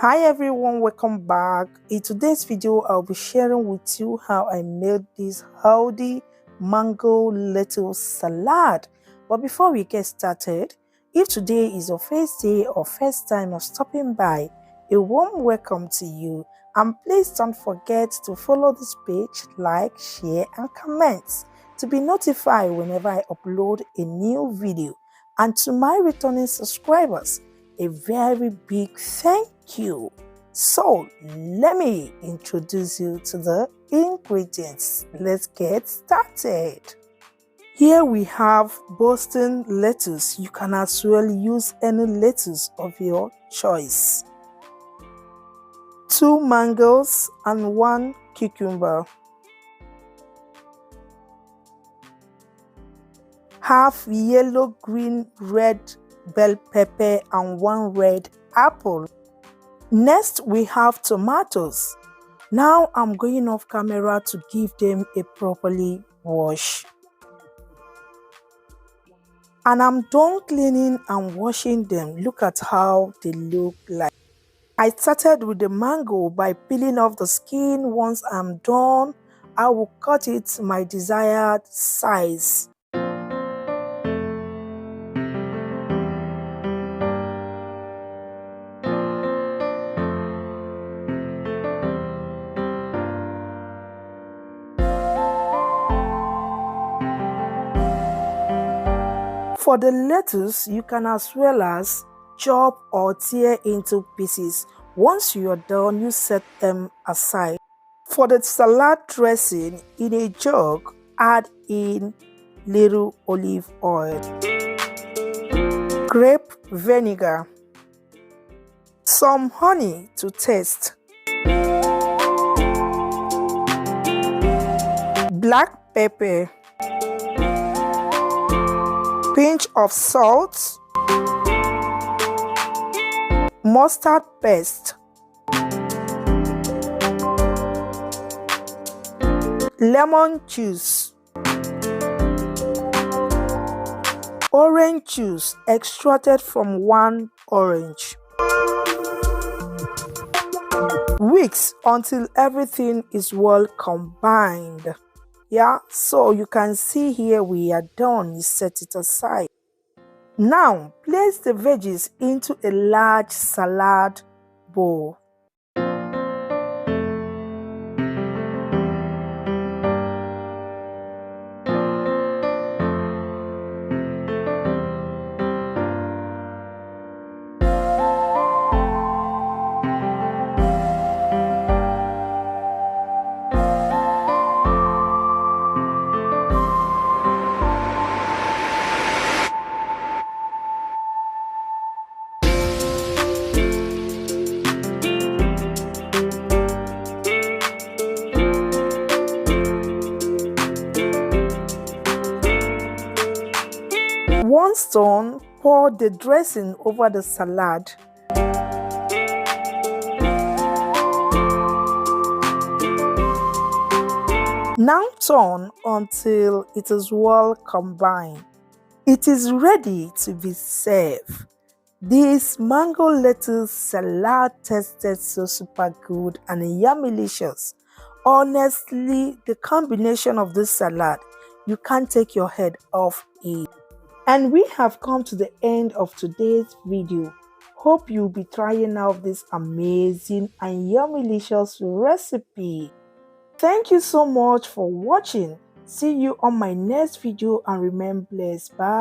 Hi everyone, welcome back. In today's video I'll be sharing with you how I made this healthy mango lettuce salad. But before we get started, if today is your first day or first time of stopping by, a warm welcome to you, and please don't forget to follow this page, like, share and comment to be notified whenever I upload a new video. And to my returning subscribers, a very big thank you. So let me introduce you to the ingredients. Let's get started. Here we have Boston lettuce. You can as well use any lettuce of your choice. 2 mangoes and 1 cucumber. Half yellow, green, red bell pepper and 1 red apple. Next we have tomatoes. Now I'm going off camera to give them a properly wash. And I'm done cleaning and washing them. Look at how they look like. I started with the mango by peeling off the skin. Once I'm done, I will cut it my desired size. For the lettuce, you can as well as chop or tear into pieces. Once you are done, you set them aside. For the salad dressing, in a jug, add in little olive oil, grape vinegar, some honey to taste, black pepper, pinch of salt, mustard paste, lemon juice, orange juice extracted from 1 orange. Whisk until everything is well combined. Yeah, so you can see here we are done. You set it aside. Now place the veggies into a large salad bowl. Once done, pour the dressing over the salad. Now turn until it is well combined. It is ready to be served. This mango lettuce salad tasted so super good and yummylicious. Honestly, the combination of this salad, you can't take your head off it. And we have come to the end of today's video. Hope you'll be trying out this amazing and yummylicious recipe. Thank you so much for watching. See you on my next video and remain blessed. Bye.